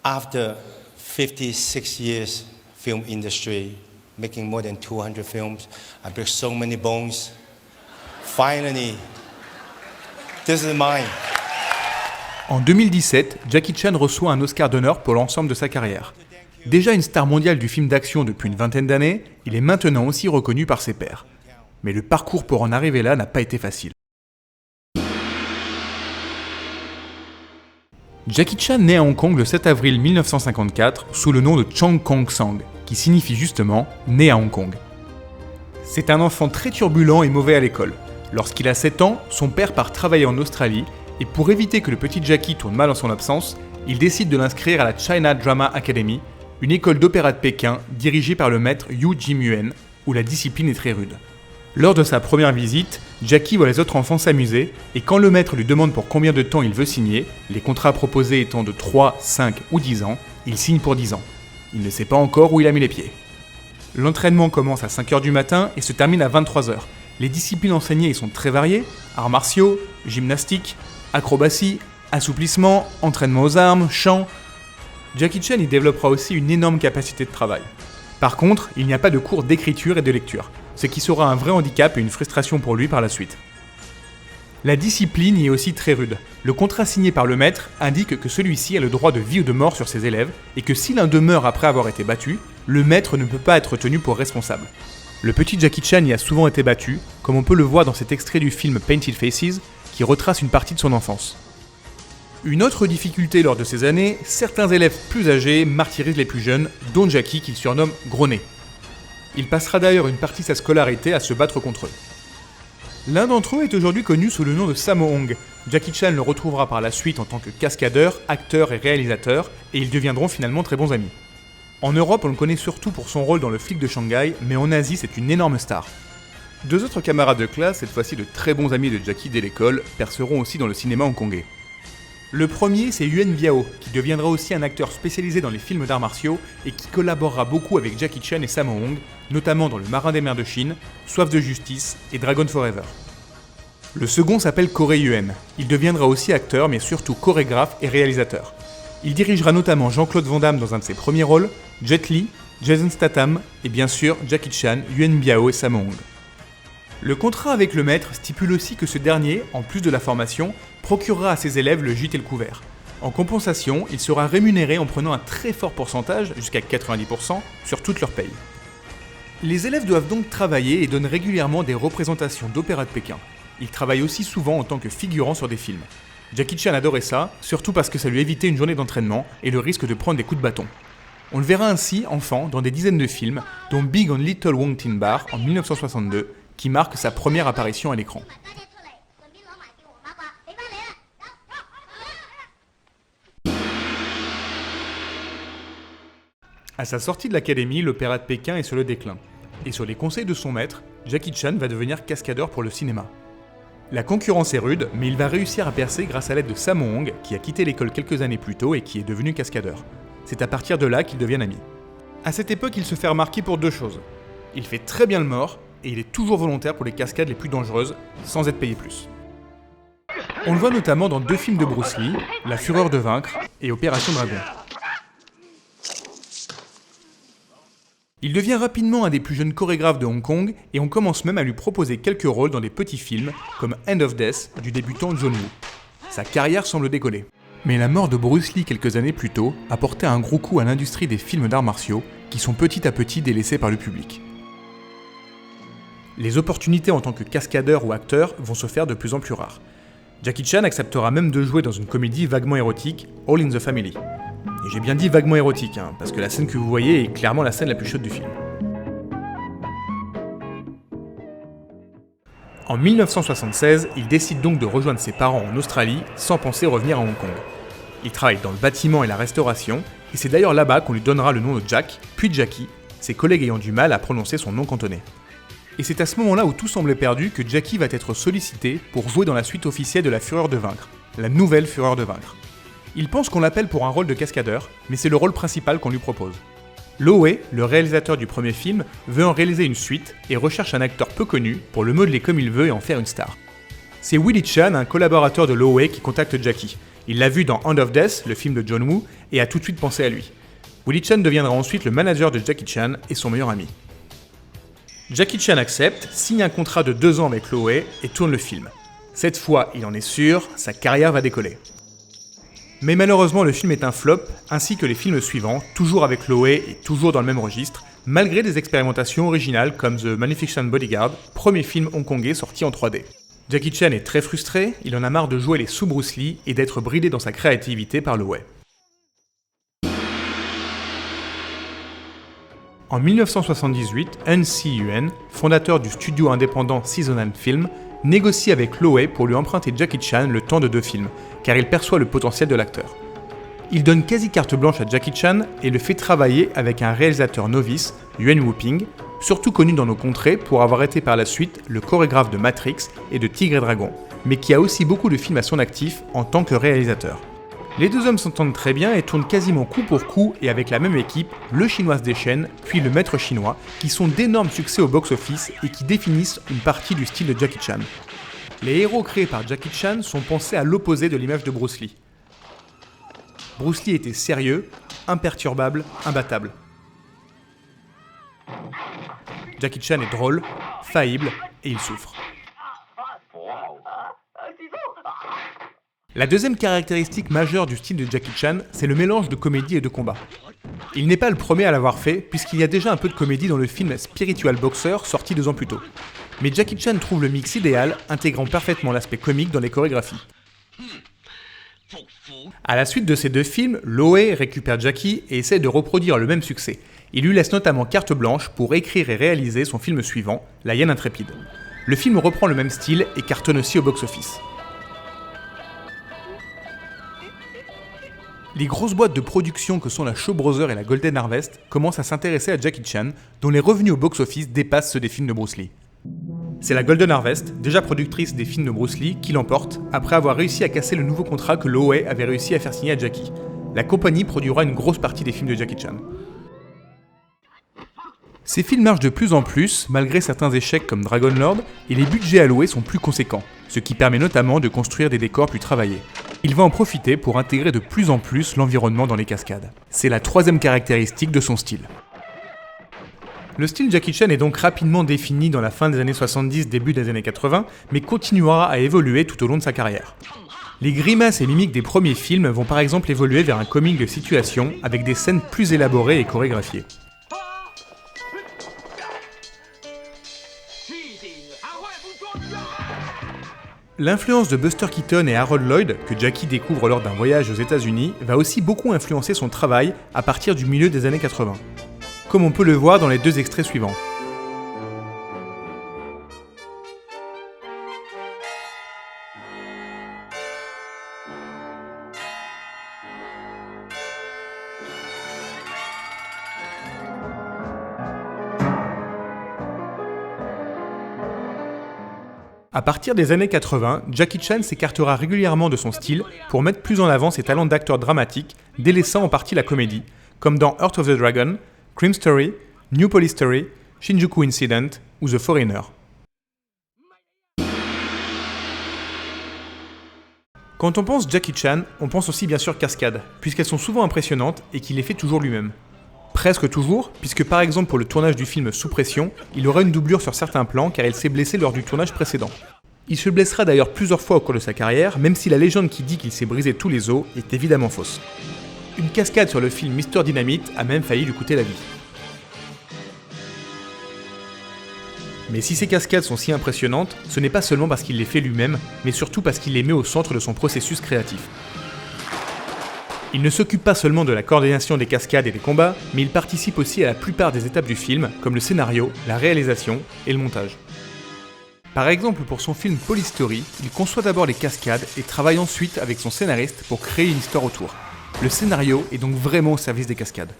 After 56 years film industry, making more than 200 films, I break so many bones. Finally, this is mine. En 2017, Jackie Chan reçoit un Oscar d'honneur pour l'ensemble de sa carrière. Déjà une star mondiale du film d'action depuis une vingtaine d'années, il est maintenant aussi reconnu par ses pairs. Mais le parcours pour en arriver là n'a pas été facile. Jackie Chan naît à Hong Kong le 7 avril 1954 sous le nom de Chong Kong Sang, qui signifie justement « né à Hong Kong ». C'est un enfant très turbulent et mauvais à l'école. Lorsqu'il a 7 ans, son père part travailler en Australie et pour éviter que le petit Jackie tourne mal en son absence, il décide de l'inscrire à la China Drama Academy, une école d'opéra de Pékin dirigée par le maître Yu Jimyuan, où la discipline est très rude. Lors de sa première visite, Jackie voit les autres enfants s'amuser et quand le maître lui demande pour combien de temps il veut signer, les contrats proposés étant de 3, 5 ou 10 ans, il signe pour 10 ans. Il ne sait pas encore où il a mis les pieds. L'entraînement commence à 5h du matin et se termine à 23h. Les disciplines enseignées y sont très variées, arts martiaux, gymnastique, acrobatie, assouplissement, entraînement aux armes, chant. Jackie Chan y développera aussi une énorme capacité de travail. Par contre, il n'y a pas de cours d'écriture et de lecture, ce qui sera un vrai handicap et une frustration pour lui par la suite. La discipline y est aussi très rude. Le contrat signé par le maître indique que celui-ci a le droit de vie ou de mort sur ses élèves et que si l'un d'eux meurt après avoir été battu, le maître ne peut pas être tenu pour responsable. Le petit Jackie Chan y a souvent été battu, comme on peut le voir dans cet extrait du film Painted Faces, qui retrace une partie de son enfance. Une autre difficulté lors de ces années, certains élèves plus âgés martyrisent les plus jeunes, dont Jackie qu'il surnomme Gros Nez. Il passera d'ailleurs une partie de sa scolarité à se battre contre eux. L'un d'entre eux est aujourd'hui connu sous le nom de Sammo Hung. Jackie Chan le retrouvera par la suite en tant que cascadeur, acteur et réalisateur, et ils deviendront finalement très bons amis. En Europe, on le connaît surtout pour son rôle dans Le Flic de Shanghai, mais en Asie, c'est une énorme star. Deux autres camarades de classe, cette fois-ci de très bons amis de Jackie dès l'école, perceront aussi dans le cinéma hongkongais. Le premier, c'est Yuen Biao, qui deviendra aussi un acteur spécialisé dans les films d'arts martiaux et qui collaborera beaucoup avec Jackie Chan et Sammo Hung, notamment dans Le Marin des mers de Chine, Soif de justice et Dragon Forever. Le second s'appelle Corey Yuen. Il deviendra aussi acteur, mais surtout chorégraphe et réalisateur. Il dirigera notamment Jean-Claude Van Damme dans un de ses premiers rôles, Jet Li, Jason Statham et bien sûr Jackie Chan, Yuen Biao et Sammo Hung. Le contrat avec le maître stipule aussi que ce dernier, en plus de la formation, procurera à ses élèves le gîte et le couvert. En compensation, il sera rémunéré en prenant un très fort pourcentage, jusqu'à 90%, sur toute leur paye. Les élèves doivent donc travailler et donnent régulièrement des représentations d'opéra de Pékin. Ils travaillent aussi souvent en tant que figurants sur des films. Jackie Chan adorait ça, surtout parce que ça lui évitait une journée d'entraînement et le risque de prendre des coups de bâton. On le verra ainsi, enfant, dans des dizaines de films, dont Big on Little Wong Tin Bar en 1962, qui marque sa première apparition à l'écran. À sa sortie de l'académie, l'opéra de Pékin est sur le déclin. Et sur les conseils de son maître, Jackie Chan va devenir cascadeur pour le cinéma. La concurrence est rude, mais il va réussir à percer grâce à l'aide de Sammo Hung, qui a quitté l'école quelques années plus tôt et qui est devenu cascadeur. C'est à partir de là qu'ils deviennent amis. À cette époque, il se fait remarquer pour deux choses. Il fait très bien le mort, et il est toujours volontaire pour les cascades les plus dangereuses, sans être payé plus. On le voit notamment dans deux films de Bruce Lee, La Fureur de vaincre et Opération Dragon. Il devient rapidement un des plus jeunes chorégraphes de Hong Kong et on commence même à lui proposer quelques rôles dans des petits films comme End of Death du débutant John Woo. Sa carrière semble décoller. Mais la mort de Bruce Lee quelques années plus tôt a porté un gros coup à l'industrie des films d'arts martiaux qui sont petit à petit délaissés par le public. Les opportunités en tant que cascadeur ou acteur vont se faire de plus en plus rares. Jackie Chan acceptera même de jouer dans une comédie vaguement érotique, All in the Family. Et j'ai bien dit vaguement érotique, parce que la scène que vous voyez est clairement la scène la plus chaude du film. En 1976, il décide donc de rejoindre ses parents en Australie sans penser revenir à Hong Kong. Il travaille dans le bâtiment et la restauration, et c'est d'ailleurs là-bas qu'on lui donnera le nom de Jack, puis Jackie, ses collègues ayant du mal à prononcer son nom cantonais. Et c'est à ce moment-là où tout semblait perdu que Jackie va être sollicité pour jouer dans la suite officielle de La Fureur de vaincre, la nouvelle Fureur de vaincre. Il pense qu'on l'appelle pour un rôle de cascadeur, mais c'est le rôle principal qu'on lui propose. Lowe, le réalisateur du premier film, veut en réaliser une suite et recherche un acteur peu connu pour le modeler comme il veut et en faire une star. C'est Willie Chan, un collaborateur de Lowe, qui contacte Jackie. Il l'a vu dans Hand of Death, le film de John Woo, et a tout de suite pensé à lui. Willie Chan deviendra ensuite le manager de Jackie Chan et son meilleur ami. Jackie Chan accepte, signe un contrat de 2 ans avec Loewe et tourne le film. Cette fois, il en est sûr, sa carrière va décoller. Mais malheureusement, le film est un flop, ainsi que les films suivants, toujours avec Loewe et toujours dans le même registre, malgré des expérimentations originales comme The Magnificent Bodyguard, premier film hongkongais sorti en 3D. Jackie Chan est très frustré, il en a marre de jouer les sous-Bruce Lee et d'être bridé dans sa créativité par Loewe. En 1978, Hun Si-yuan, fondateur du studio indépendant Seasonal Film, négocie avec Loewe pour lui emprunter Jackie Chan le temps de 2 films, car il perçoit le potentiel de l'acteur. Il donne quasi carte blanche à Jackie Chan et le fait travailler avec un réalisateur novice, Yuen Woo-ping, surtout connu dans nos contrées pour avoir été par la suite le chorégraphe de Matrix et de Tigre et Dragon, mais qui a aussi beaucoup de films à son actif en tant que réalisateur. Les 2 hommes s'entendent très bien et tournent quasiment coup pour coup et avec la même équipe, le Chinoise des chaînes, puis le Maître chinois, qui sont d'énormes succès au box-office et qui définissent une partie du style de Jackie Chan. Les héros créés par Jackie Chan sont pensés à l'opposé de l'image de Bruce Lee. Bruce Lee était sérieux, imperturbable, imbattable. Jackie Chan est drôle, faillible et il souffre. La deuxième caractéristique majeure du style de Jackie Chan, c'est le mélange de comédie et de combat. Il n'est pas le premier à l'avoir fait, puisqu'il y a déjà un peu de comédie dans le film Spiritual Boxer, sorti 2 ans plus tôt. Mais Jackie Chan trouve le mix idéal, intégrant parfaitement l'aspect comique dans les chorégraphies. À la suite de ces 2 films, Loewe récupère Jackie et essaie de reproduire le même succès. Il lui laisse notamment carte blanche pour écrire et réaliser son film suivant, La Hyène Intrépide. Le film reprend le même style et cartonne aussi au box-office. Les grosses boîtes de production que sont la Shaw Brothers et la Golden Harvest commencent à s'intéresser à Jackie Chan, dont les revenus au box-office dépassent ceux des films de Bruce Lee. C'est la Golden Harvest, déjà productrice des films de Bruce Lee, qui l'emporte, après avoir réussi à casser le nouveau contrat que Loewe avait réussi à faire signer à Jackie. La compagnie produira une grosse partie des films de Jackie Chan. Ces films marchent de plus en plus, malgré certains échecs comme Dragon Lord, et les budgets alloués sont plus conséquents, ce qui permet notamment de construire des décors plus travaillés. Il va en profiter pour intégrer de plus en plus l'environnement dans les cascades. C'est la 3e caractéristique de son style. Le style Jackie Chan est donc rapidement défini dans la fin des années 70, début des années 80, mais continuera à évoluer tout au long de sa carrière. Les grimaces et mimiques des premiers films vont par exemple évoluer vers un comique de situation avec des scènes plus élaborées et chorégraphiées. L'influence de Buster Keaton et Harold Lloyd, que Jackie découvre lors d'un voyage aux États-Unis, va aussi beaucoup influencer son travail à partir du milieu des années 80. Comme on peut le voir dans les 2 extraits suivants. À partir des années 80, Jackie Chan s'écartera régulièrement de son style pour mettre plus en avant ses talents d'acteur dramatique, délaissant en partie la comédie, comme dans Heart of the Dragon, Crime Story, New Police Story, Shinjuku Incident ou The Foreigner. Quand on pense Jackie Chan, on pense aussi bien sûr cascades, puisqu'elles sont souvent impressionnantes et qu'il les fait toujours lui-même. Presque toujours, puisque par exemple pour le tournage du film Sous pression, il aura une doublure sur certains plans car il s'est blessé lors du tournage précédent. Il se blessera d'ailleurs plusieurs fois au cours de sa carrière, même si la légende qui dit qu'il s'est brisé tous les os est évidemment fausse. Une cascade sur le film Mr Dynamite a même failli lui coûter la vie. Mais si ces cascades sont si impressionnantes, ce n'est pas seulement parce qu'il les fait lui-même, mais surtout parce qu'il les met au centre de son processus créatif. Il ne s'occupe pas seulement de la coordination des cascades et des combats, mais il participe aussi à la plupart des étapes du film, comme le scénario, la réalisation et le montage. Par exemple, pour son film Police Story, il conçoit d'abord les cascades et travaille ensuite avec son scénariste pour créer une histoire autour. Le scénario est donc vraiment au service des cascades.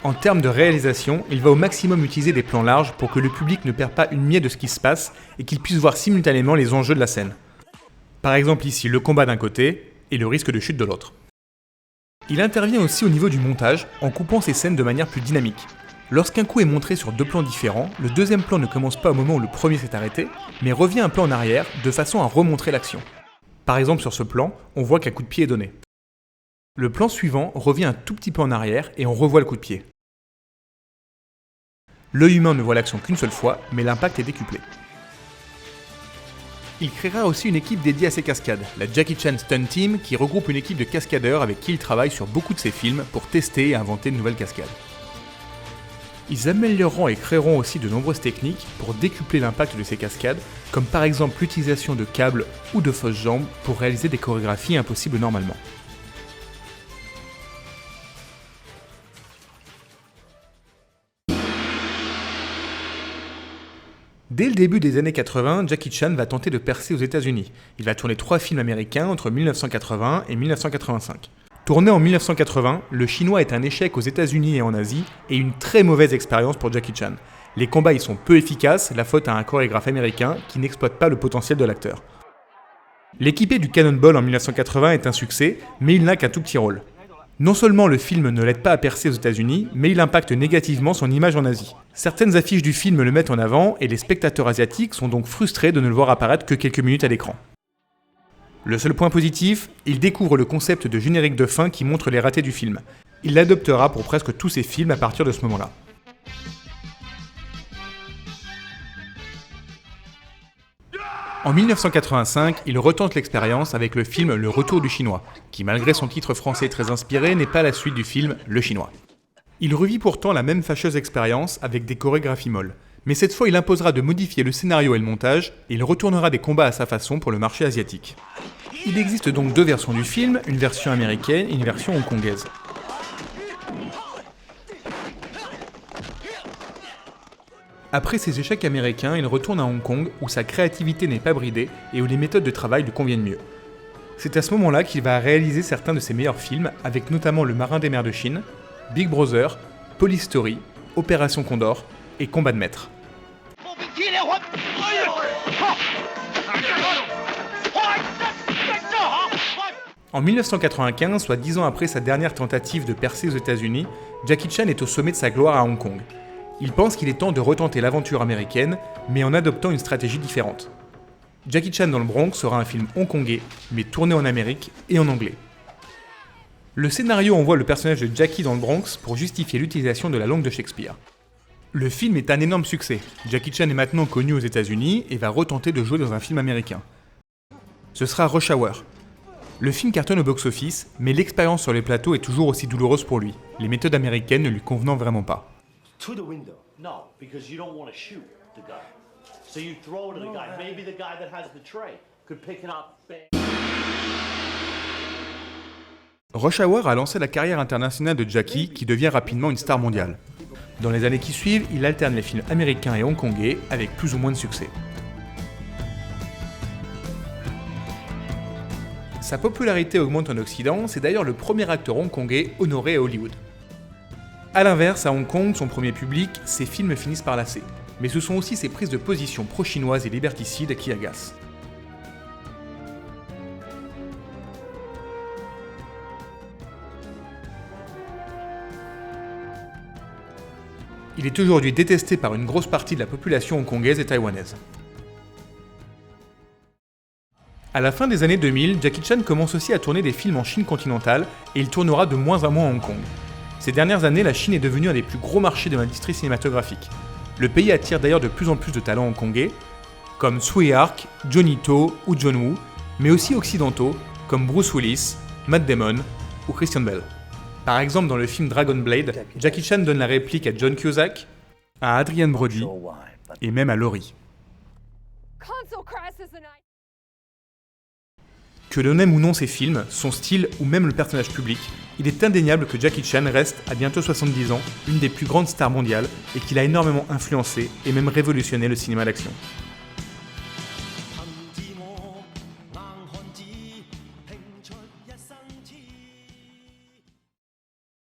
En termes de réalisation, il va au maximum utiliser des plans larges pour que le public ne perde pas une miette de ce qui se passe et qu'il puisse voir simultanément les enjeux de la scène. Par exemple ici, le combat d'un côté et le risque de chute de l'autre. Il intervient aussi au niveau du montage en coupant ces scènes de manière plus dynamique. Lorsqu'un coup est montré sur 2 plans différents, le deuxième plan ne commence pas au moment où le premier s'est arrêté, mais revient un peu en arrière de façon à remontrer l'action. Par exemple sur ce plan, on voit qu'un coup de pied est donné. Le plan suivant revient un tout petit peu en arrière et on revoit le coup de pied. L'œil humain ne voit l'action qu'une seule fois, mais l'impact est décuplé. Il créera aussi une équipe dédiée à ces cascades, la Jackie Chan Stunt Team, qui regroupe une équipe de cascadeurs avec qui il travaille sur beaucoup de ses films pour tester et inventer de nouvelles cascades. Ils amélioreront et créeront aussi de nombreuses techniques pour décupler l'impact de ces cascades, comme par exemple l'utilisation de câbles ou de fausses jambes pour réaliser des chorégraphies impossibles normalement. Dès le début des années 80, Jackie Chan va tenter de percer aux États-Unis. Il va tourner 3 films américains entre 1980 et 1985. Tourné en 1980, le chinois est un échec aux États-Unis et en Asie, et une très mauvaise expérience pour Jackie Chan. Les combats y sont peu efficaces, la faute à un chorégraphe américain qui n'exploite pas le potentiel de l'acteur. L'équipé du Cannonball en 1980 est un succès, mais il n'a qu'un tout petit rôle. Non seulement le film ne l'aide pas à percer aux États-Unis, mais il impacte négativement son image en Asie. Certaines affiches du film le mettent en avant, et les spectateurs asiatiques sont donc frustrés de ne le voir apparaître que quelques minutes à l'écran. Le seul point positif, il découvre le concept de générique de fin qui montre les ratés du film. Il l'adoptera pour presque tous ses films à partir de ce moment-là. En 1985, il retente l'expérience avec le film Le Retour du Chinois, qui malgré son titre français très inspiré n'est pas la suite du film Le Chinois. Il revit pourtant la même fâcheuse expérience avec des chorégraphies molles, mais cette fois il imposera de modifier le scénario et le montage, et il retournera des combats à sa façon pour le marché asiatique. Il existe donc 2 versions du film, une version américaine et une version hongkongaise. Après ses échecs américains, il retourne à Hong Kong où sa créativité n'est pas bridée et où les méthodes de travail lui conviennent mieux. C'est à ce moment-là qu'il va réaliser certains de ses meilleurs films, avec notamment Le Marin des mers de Chine, Big Brother, Police Story, Opération Condor et Combat de maître. En 1995, soit 10 ans après sa dernière tentative de percer aux États-Unis, Jackie Chan est au sommet de sa gloire à Hong Kong. Il pense qu'il est temps de retenter l'aventure américaine, mais en adoptant une stratégie différente. Jackie Chan dans le Bronx sera un film hongkongais, mais tourné en Amérique et en anglais. Le scénario envoie le personnage de Jackie dans le Bronx pour justifier l'utilisation de la langue de Shakespeare. Le film est un énorme succès. Jackie Chan est maintenant connu aux États-Unis et va retenter de jouer dans un film américain. Ce sera Rush Hour. Le film cartonne au box-office, mais l'expérience sur les plateaux est toujours aussi douloureuse pour lui, les méthodes américaines ne lui convenant vraiment pas. To the window. No, because you don't want to shoot the guy. So you throw it to the guy. Maybe the guy that has the tray could pick it up. Rush Hour a lancé la carrière internationale de Jackie, qui devient rapidement une star mondiale. Dans les années qui suivent, il alterne les films américains et hongkongais avec plus ou moins de succès. Sa popularité augmente en Occident, c'est d'ailleurs le premier acteur hongkongais honoré à Hollywood. A l'inverse, à Hong Kong, son premier public, ses films finissent par lasser. Mais ce sont aussi ses prises de position pro-chinoises et liberticides qui agacent. Il est aujourd'hui détesté par une grosse partie de la population hongkongaise et taïwanaise. À la fin des années 2000, Jackie Chan commence aussi à tourner des films en Chine continentale et il tournera de moins en moins à Hong Kong. Ces dernières années, la Chine est devenue un des plus gros marchés de l'industrie cinématographique. Le pays attire d'ailleurs de plus en plus de talents hongkongais, comme Tsui Hark, Johnny To ou John Woo, mais aussi occidentaux, comme Bruce Willis, Matt Damon ou Christian Bale. Par exemple, dans le film Dragon Blade, Jackie Chan donne la réplique à John Cusack, à Adrian Brody et même à Laurie. Que l'on aime ou non ses films, son style ou même le personnage public, il est indéniable que Jackie Chan reste, à bientôt 70 ans, une des plus grandes stars mondiales et qu'il a énormément influencé et même révolutionné le cinéma d'action.